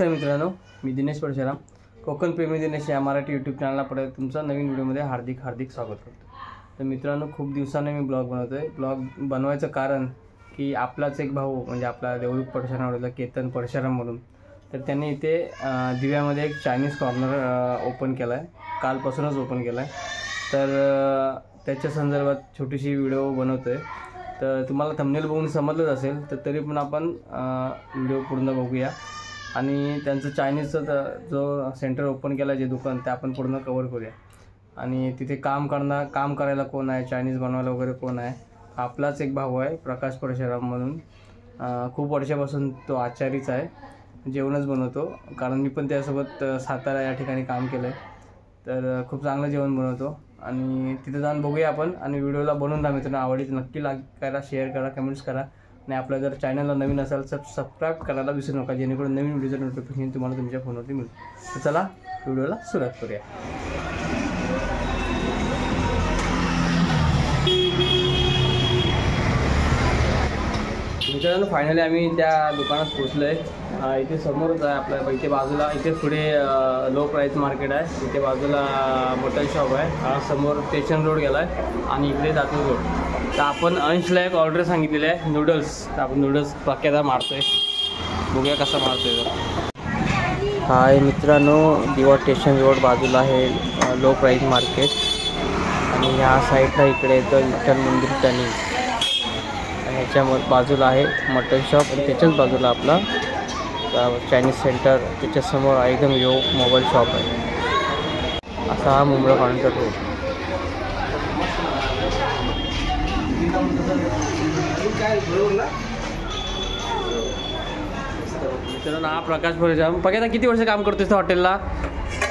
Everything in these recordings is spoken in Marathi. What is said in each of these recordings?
नमस्कार मित्रांनो, मी दिनेश परशुराम, कोकण प्रेमी दिनेश या मराठी यूट्यूब चॅनलला परत तुमचं नवीन व्हिडिओमध्ये हार्दिक स्वागत करतो। तर मित्रांनो, खूप दिवसांनी मी ब्लॉग बनवतोय। ब्लॉग बनवायचं कारण की आपलाच एक भाऊ म्हणजे आपला देवरुख परशुरामला केतन परशुराम म्हणून, तर त्यांनी इथे दिव्यामध्ये एक चायनीज कॉर्नर ओपन केला आहे, कालपासूनच ओपन केला आहे। तर त्याच्या संदर्भात छोटीशी व्हिडिओ बनवतोय। तर तुम्हाला थंबनेल बघून समजलंच असेल, तर तरी पण आपण व्हिडिओ पूर्ण बघूया आणि त्यांचं चायनीजचं जो सेंटर ओपन केला जे दुकान, ते आपण पूर्ण कव्हर करूया। आणि तिथे काम करायला कोण आहे, चायनीज बनवायला वगैरे कोण आहे, आपलाच एक भाऊ आहे प्रकाश परशुराम म्हणून। खूप वर्षापासून तो आचारीच आहे, जेवणच बनवतो। कारण मी पण त्यासोबत सातारा या ठिकाणी काम केलं आहे, तर खूप चांगलं जेवण बनवतो। आणि तिथे जाऊन बघूया आपण। आणि व्हिडिओला बनवून द्या मित्रांनो, आवडीच नक्की लाईक करा, शेअर करा, कमेंट्स करा। आणि आपल्या जर चॅनलला नवीन असाल तर सबस्क्राईब करायला विसरू नका, जेणेकरून नवीन व्हिडिओचं नोटिफिकेशन तुम्हाला तुमच्या फोनवरती मिळेल। तर चला व्हिडिओला सुरुवात करूया। मित्रांनो, फायनली आम्ही त्या दुकानात पोहोचलो आहे। इथे समोरच आहे आपल्या, इथे बाजूला, इथे पुढे लो प्राईस मार्केट आहे, इथे बाजूला मटन शॉप आहे, समोर स्टेशन रोड गेला आहे आणि इकडे दातूर रोड। तर आपण अंशला एक ऑर्डर सांगितलेली आहे नूडल्स, तर आपण नूडल्स पाक्यादा मारतोय, बघूया कसा मारतोय। तर हाय मित्रांनो, दिवा स्टेशन रोड बाजूला आहे लो प्राईस मार्केट आणि ह्या साईडला इकडे येतं विठ्ठल मंदिर टर्निंग, ह्याच्या बाजूला आहे मटन शॉप आणि त्याच्याच बाजूला आपला चायनीज सेंटर, त्याच्यासमोर एकदम यो मोबाईल शॉप आहे। असा हा मुंबई काउंटर रोड। मित्रांनो, हा प्रकाश परशुराम, बघा किती वर्ष काम करतोस त्या हॉटेलला?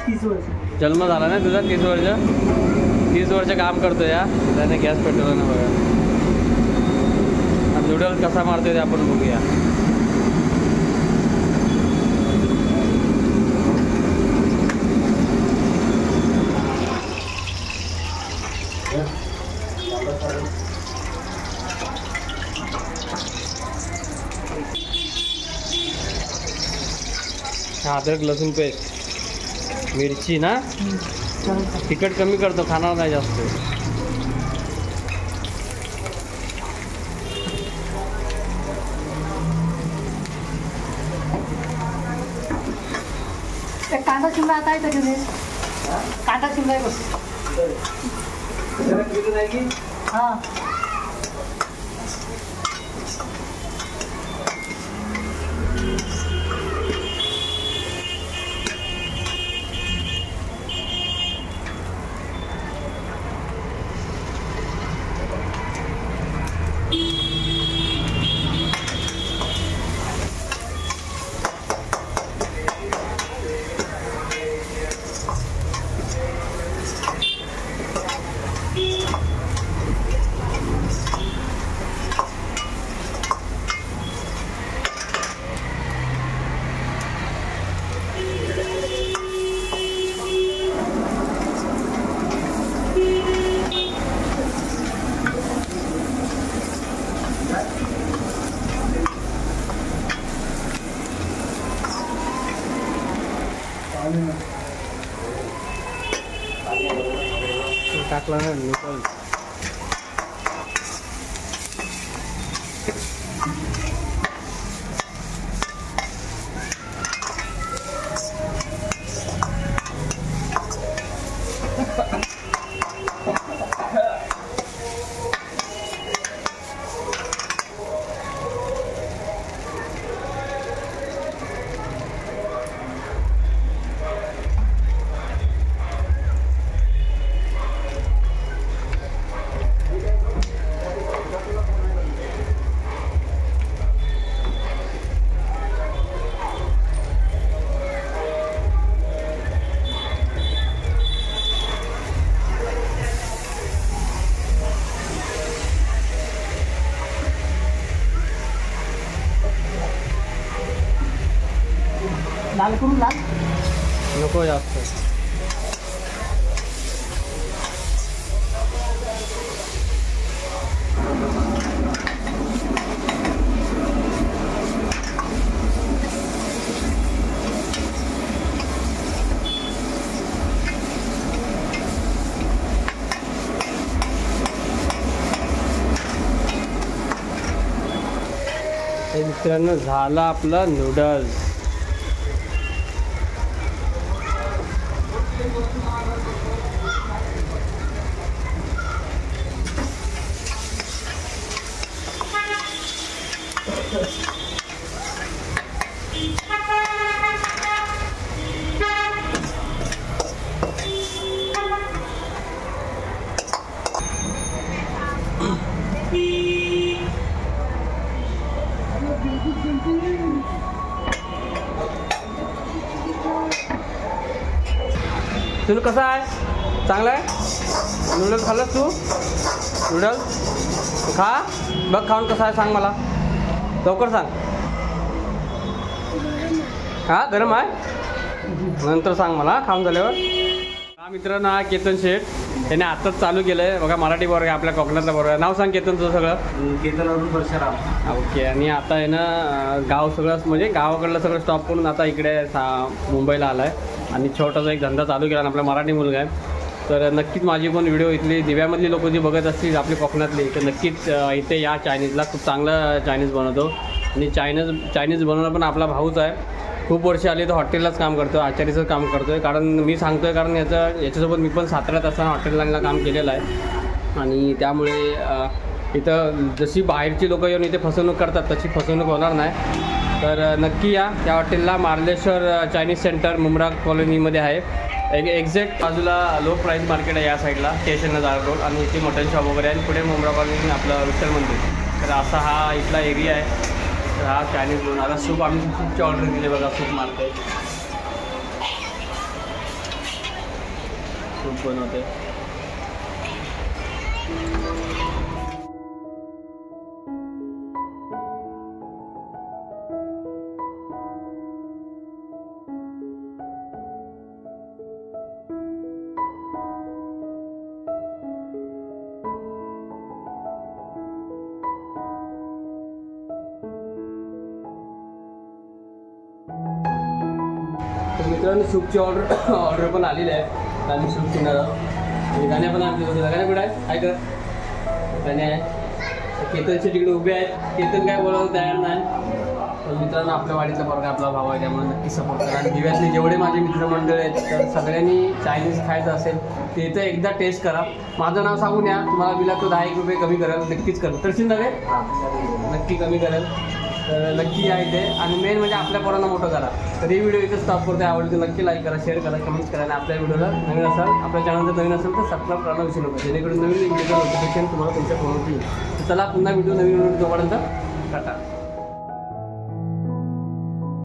30 वर्ष जन्म झाला ना तुझा? 30 वर्ष काम करतो या त्याने गॅस पेटवला ना। बघा नूडल्स कसा मारतोय ते आपण बघूया। अदरक लसूण पेस्ट, मिरची ना, तिखट कमी करतो, खाणार नाही जास्त। कांदा शिमला आता आहे त्याच्यामध्ये, कांदा शिमला आहे बस। हां टाकला ना नूडल्स। लाल करून लाल नको जास्त। हे मित्रांनो झालं आपलं नूडल्स. तुला कसं आहे? चांगलं आहे? नूडल्स खाल्लंस तू? नूडल्स खा बघ, खाऊन कसं आहे सांग मला, लवकर सांग. हा गरम आहे? नंतर सांग मला खाऊन झाल्यावर. हा मित्रांनो, हा केतन शेठ, त्याने आत्ताच चालू केलं आहे बघा मराठी वर्ग आहे, आपल्या कोकणातला वर्ग आहे. नाव सांग केतन तुझं सगळं. केतन अरुण परशुराम. ओके. आणि आता आहे ना गाव सगळं म्हणजे गावाकडलं सगळं स्टॉप करून आता इकडे मुंबईला आला आहे आणि छोटासा एक धंदा चालू केला. आपला मराठी मुलगा आहे, तर नक्कीच माझी पण व्हिडिओ इथली दिव्यामधली लोक जी बघत असतील आपली कोकणातली, तर नक्कीच इथे या चायनीजला. खूप चांगलं चायनीज बनवतो आणि चायनीज बनवणं पण आपला भाऊच आहे. खूप वर्ष आली तर हॉटेललाच काम करतो, आचारीचं काम करतो आहे. कारण मी सांगतो आहे कारण याच्यासोबत मी पण साताऱ्यात असताना हॉटेल लाईनला काम केलेलं आहे आणि त्यामुळे इथं जशी बाहेरची लोकं येऊन इथे फसवणूक करतात तशी फसवणूक होणार नाही. तर नक्की या त्या हॉटेलला. मार्लेश्वर चायनीज सेंटर मुंब्रा कॉलनीमध्ये आहे. एक्झॅक्ट बाजूला लो प्राईस मार्केट आहे या साईडला, स्टेशनला जाळ रोड, आणि इथे मटन शॉप वगैरे आहे. आणि पुढे मुंब्रा कॉलनी आपलं विठ्ठल मंदिर. तर असा हा इथला एरिया आहे. तर हा चायनीज बनवून आता सूप आम्ही सूपची ऑर्डर दिली बघा, सूप मारतो आहे, सूप बनवते. तर मित्रांनो सूपची ऑर्डर पण आलेली आहे. आम्ही सूप पिणार आहोत. गाण्या पण आमच्या होते. गाण्या कुठं आहे? काय कर गाण्या आहे. केतनचे तिकडे उभे आहेत. केतन काय बोलायला तयार नाही. तर मित्रांनो आपल्या वाडीतला पोरगा आपला भाव आहे, त्यामुळे नक्की सपोर्ट करा. आणि दिव्यातले जेवढे माझे मित्रमंडळ आहेत तर सगळ्यांनी चायनीज खायचं असेल ते तर एकदा टेस्ट करा. माझं नाव सांगून या, तुम्हाला बिला तो 10 रुपये कमी करेल, नक्कीच करेल. करशील ना रे? नक्की कमी करेल. तर नक्की या इथे. आणि मेन म्हणजे आपल्या पोरांना मोठं करा. तर ही व्हिडिओ इथे स्टॉप करते. आवडते नक्की लाईक करा, शेअर करा, कमेंट्स करा. आणि आपल्या व्हिडिओला नवीन असाल, आपल्या चॅनल जर नवीन असेल तर सबस्क्राईब करायला विसरू नका, जेणेकरून नवीन व्हिडिओचं नोटिफिकेशन तुम्हाला तुमच्या फोनवरती येईल. तर चला पुन्हा व्हिडिओ नवीन तोपर्यंत टाटा.